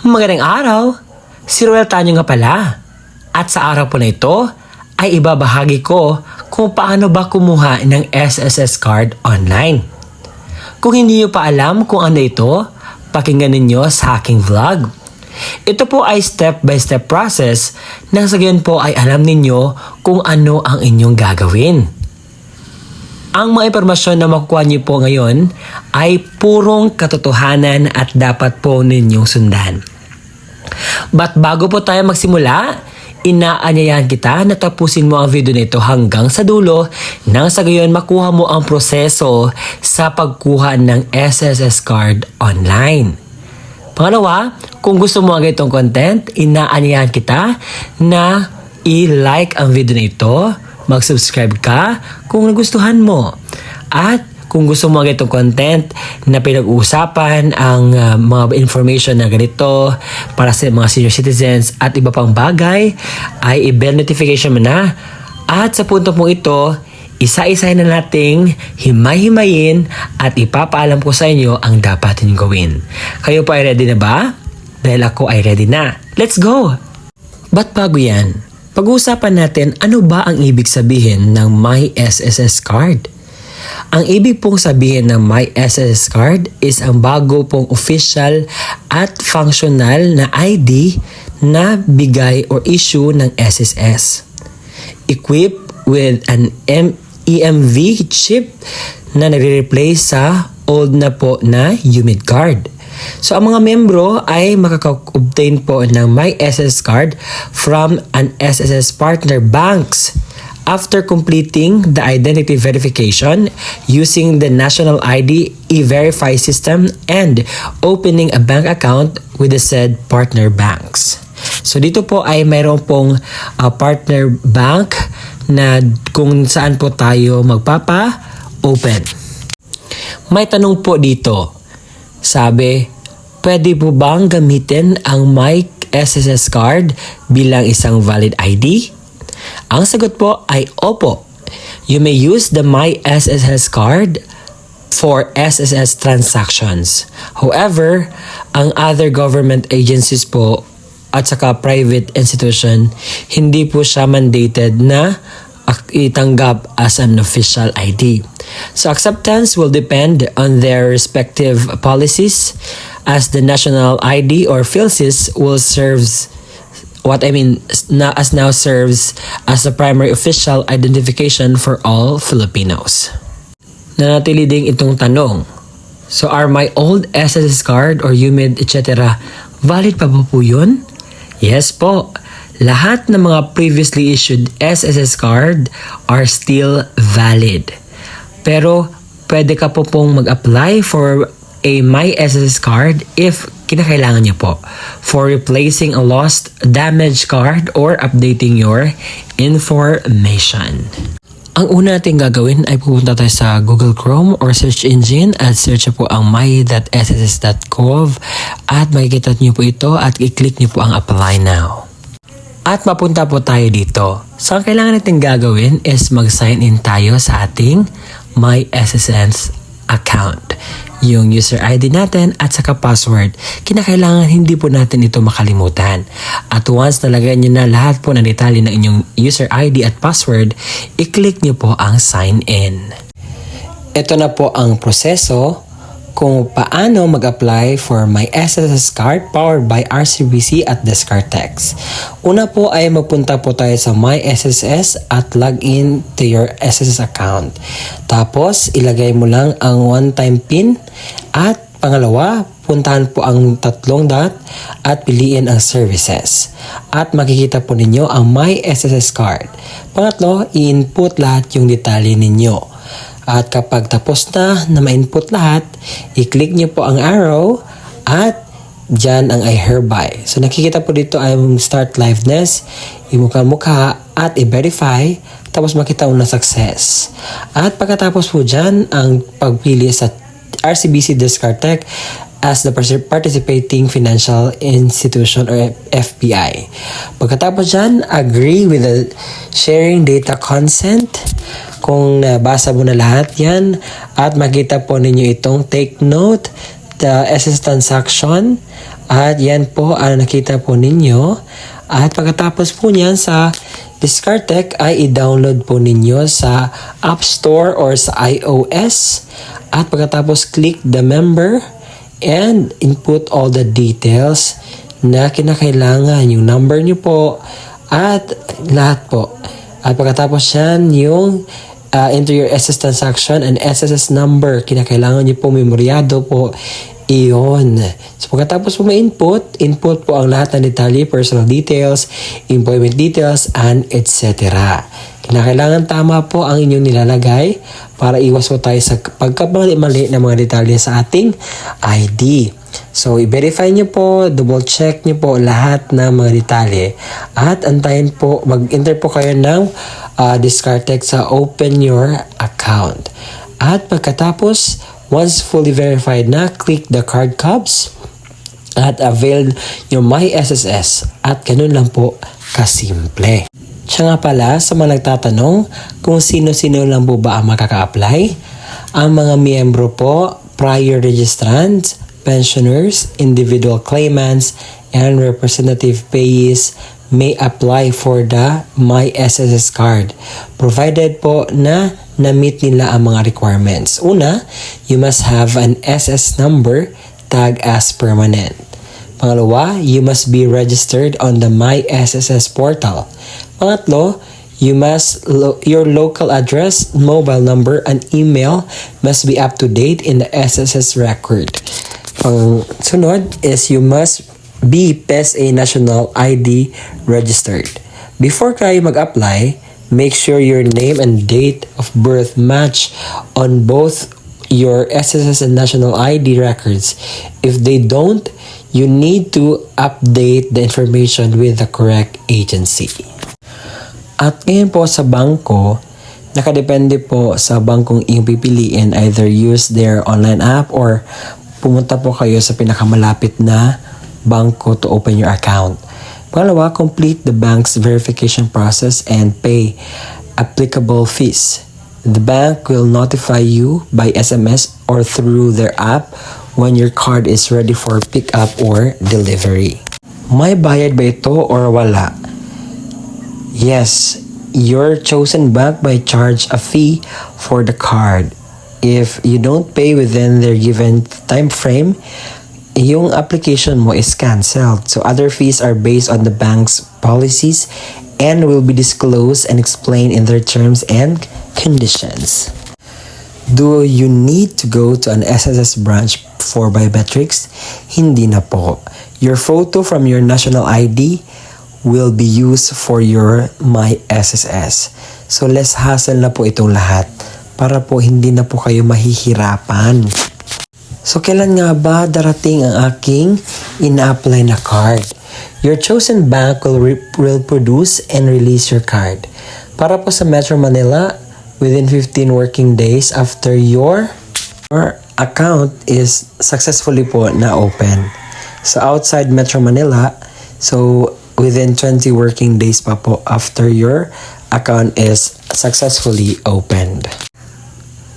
Magandang araw! Si Roel Tanyo nga pala. At sa araw po na ito ay ibabahagi ko kung paano ba kumuha ng SSS card online. Kung hindi nyo pa alam kung ano ito, pakinggan ninyo sa aking vlog. Ito po ay step-by-step process nang sa gayon po ay alam ninyo kung ano ang inyong gagawin. Ang mga impormasyon na makukuha niyo po ngayon ay purong katotohanan at dapat po ninyong sundan. But bago po tayo magsimula, inaanyayahan kita na tapusin mo ang video nito hanggang sa dulo nang sa gayon makuha mo ang proseso sa pagkuha ng SSS card online. Pangalawa, kung gusto mo ang ganitong content, inaanyayahan kita na i-like ang video na ito, mag-subscribe ka kung nagustuhan mo. At kung gusto mo ang ganitong content na pinag-uusapan ang mga information na ganito para sa mga senior citizens at iba pang bagay, ay i-bell notification mo na. At sa punto mong ito, isa-isahin na nating himay-himayin at ipapaalam ko sa inyo ang dapat ninyong gawin. Kayo pa ay ready na ba? Dahil ako ay ready na. Let's go! But bago yan, pag-uusapan natin ano ba ang ibig sabihin ng My SSS Card. Ang ibig pong sabihin ng My SSS Card is ang bago pong official at functional na ID na bigay or issue ng SSS. Equipped with an EMV chip na nagre-replace sa old na po na UMID card. So ang mga membro ay makaka-obtain po ng My SSS Card from an SSS partner banks after completing the identity verification using the National ID E-Verify system and opening a bank account with the said partner banks. So dito po ay mayroon pong partner bank na kung saan po tayo magpapa-open. May tanong po dito. Sabi, pwede po bang gamitin ang My SSS card bilang isang valid ID? Ang sagot po ay opo. You may use the My SSS card for SSS transactions. However, ang other government agencies po at saka private institution, hindi po siya mandated na itanggap as an official ID. So acceptance will depend on their respective policies as the national ID or PhilSys will serves now serves as a primary official identification for all Filipinos. Nanatili ding itong tanong. So are my old SSS card or UMID etc. valid pa po yun? Yes po. Lahat ng mga previously issued SSS card are still valid. Pero pwede ka po pong mag-apply for a My SSS card if kinakailangan niyo po for replacing a lost, damaged card or updating your information. Ang una natin gagawin ay pupunta tayo sa Google Chrome or search engine at search po ang my.sss.gov at makikita niyo po ito at i-click niyo po ang apply now. At mapunta po tayo dito. So ang kailangan natin gagawin is mag-sign in tayo sa ating My SSS account. Yung user ID natin at saka password. Kinakailangan hindi po natin ito makalimutan. At once nalagay nyo na lahat po ng detalye ng inyong user ID at password, i-click nyo po ang sign in. Ito na po ang proseso kung paano mag-apply for My SSS card powered by RCBC at Descartes. Una po ay magpunta po tayo sa My SSS at log in to your SSS account. Tapos ilagay mo lang ang one-time PIN at pangalawa, puntahan po ang tatlong dot at piliin ang services. At makikita po ninyo ang My SSS card. Pangatlo, i-input lahat yung detalye ninyo. At kapag tapos na ma-input lahat, i-click nyo po ang arrow at dyan ang I hereby. So nakikita po dito ay start liveness, imukha-mukha at i-verify, tapos makita mo na success. At pagkatapos po dyan ang pagpili sa RCBC Descartes as the participating financial institution or FPI. Pagkatapos dyan, agree with the sharing data consent. Kung nabasa mo na lahat yan at makita po ninyo itong take note, the SS transaction At yan po ang nakita po ninyo. At pagkatapos po niyan sa Discardtech ay i-download po ninyo sa App Store or sa iOS. At pagkatapos click the member and input all the details na kinakailangan. Yung number nyo po at lahat po. At pagkatapos yan yung enter your SS transaction and SSS number. Kinakailangan nyo po memoryado po iyon. So pagkatapos po ma-input, input po ang lahat ng detalye, personal details, employment details, and etc. Kinakailangan tama po ang inyong nilalagay para iwas po tayo sa pagkamali-mali ng mga detalye sa ating ID. So, i-verify nyo po, double check nyo po lahat ng mga detalye at antayin po, mag-enter po kayo ng Discardtech sa open your account. At pagkatapos, once fully verified na, click the card cubs at avail yung My SSS at ganun lang po kasimple. Siya nga pala sa mga nagtatanong kung sino-sino lang po ba ang makaka-apply. Ang mga miyembro po, prior registrants, pensioners, individual claimants, and representative payees may apply for the My SSS card provided po na na-meet nila ang mga requirements. Una, you must have an SS number tagged as permanent. Pangalawa, you must be registered on the My SSS portal. Pangatlo, your local address, mobile number, and email must be up to date in the SSS record. Pangsunod is you must be PESA National ID registered. Before kayo mag-apply, make sure your name and date of birth match on both your SSS and National ID records. If they don't, you need to update the information with the correct agency. At ngayon po sa bangko, nakadepende po sa bangkong iyong pipiliin, either use their online app or pumunta po kayo sa pinakamalapit na bangko to open your account. Pangalawa, complete the bank's verification process and pay applicable fees. The bank will notify you by SMS or through their app when your card is ready for pickup or delivery. May bayad ba ito or wala? Yes, your chosen bank may charge a fee for the card. If you don't pay within their given time frame, yung application mo is cancelled. So other fees are based on the bank's policies and will be disclosed and explained in their terms and conditions. Do you need to go to an SSS branch for biometrics? Hindi na po. Your photo from your national ID will be used for your My SSS. So less hassle na po itong lahat para po hindi na po kayo mahihirapan. So kailan nga ba darating ang aking ina-apply na card? Your chosen bank will produce and release your card. Para po sa Metro Manila, within 15 working days after your account is successfully po na open. So outside Metro Manila, so within 20 working days pa po after your account is successfully opened.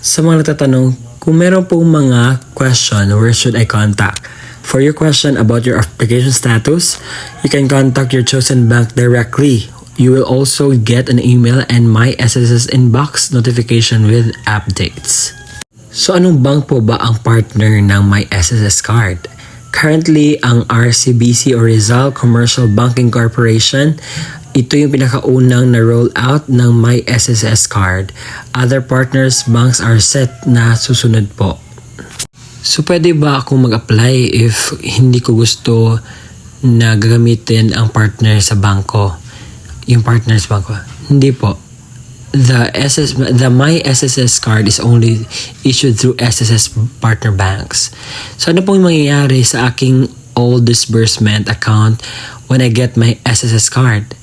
Sa mga nagtatanong, kung meron pong mga question, where should I contact? For your question about your application status, you can contact your chosen bank directly. You will also get an email and My SSS inbox notification with updates. So anong bank po ba ang partner ng My SSS card? Currently, ang RCBC or Rizal Commercial Banking Corporation, ito yung pinakaunang na-roll out ng My SSS card. Other partners banks are set na susunod po. So pwede ba akong mag-apply if hindi ko gusto na gagamitin ang partner sa bangko? Yung partner sa bangko? Hindi po. The My SSS card is only issued through SSS partner banks. So ano pong mangyayari sa aking old disbursement account when I get my SSS card?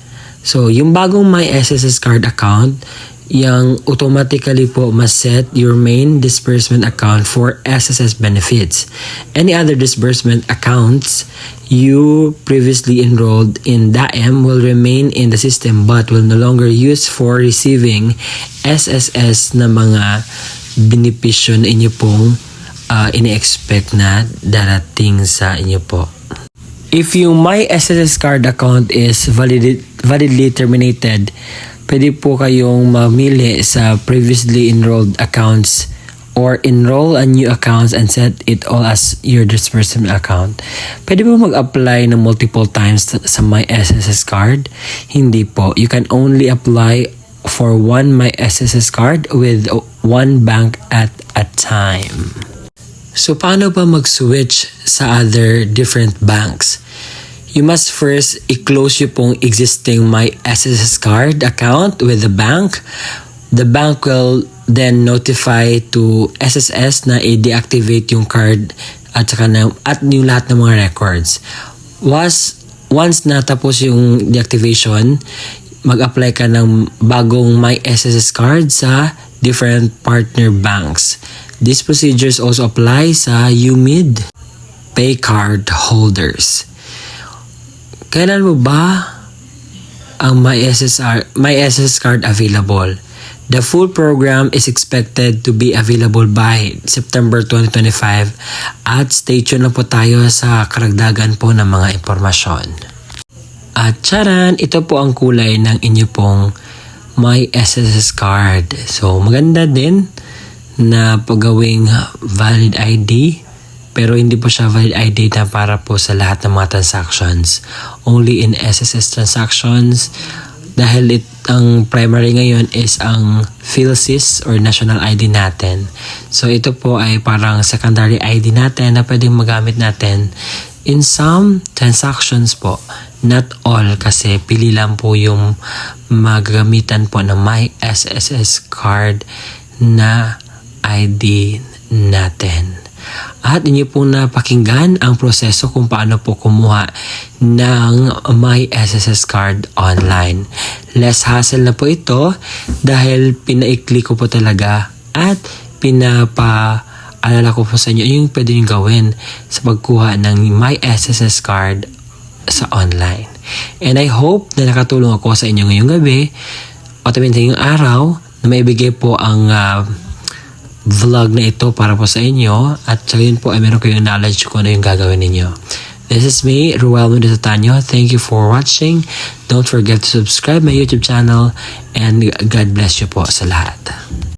So yung bagong My SSS card account, yung automatically po mas-set your main disbursement account for SSS benefits. Any other disbursement accounts you previously enrolled in DAM will remain in the system but will no longer use for receiving SSS na mga benepisyo na inyo pong ini-expect na darating sa inyo po. If yung My SSS card account is validly terminated, pwede po kayong mamili sa previously enrolled accounts or enroll a new accounts and set it all as your disbursement account. Pwede po mag-apply ng multiple times sa My SSS card? Hindi po. You can only apply for one My SSS card with one bank at a time. So, paano ba mag-switch sa other different banks? You must first i-close yung pong existing My SSS card account with the bank. The bank will then notify to SSS na i-deactivate yung card at yung lahat ng mga records. Once natapos yung deactivation, mag-apply ka ng bagong My SSS card sa different partner banks. These procedures also apply sa UMID pay card holders. Kailan mo ba ang My SSS card available? The full program is expected to be available by September 2025 at stay tuned na po tayo sa karagdagan po ng mga impormasyon. At charan, ito po ang kulay ng inyo pong My SSS card. So maganda din na paggawing valid ID, pero hindi po siya valid ID na para po sa lahat ng mga transactions. Only in SSS transactions, dahil ang primary ngayon is ang PhilSys or National ID natin. So ito po ay parang secondary ID natin na pwedeng magamit natin in some transactions po. Not all, kasi pili lang po yung magagamitan po ng My SSS card na ID natin. At inyo po na pakinggan ang proseso kung paano po kumuha ng My SSS card online. Less hassle na po ito dahil pinaikli ko po talaga at pinapaalala ko po sa inyo yung pwede nyo gawin sa pagkuha ng My SSS card sa online. And I hope na nakatulong ako sa inyo ngayong gabi o ngayong araw na maibigay po ang vlog na ito para po sa inyo at sa yun po ay meron kayong knowledge kung ano yung gagawin ninyo. This is me, Ruel Mendoza-Tanyo. Thank you for watching. Don't forget to subscribe my YouTube channel and God bless you po sa lahat.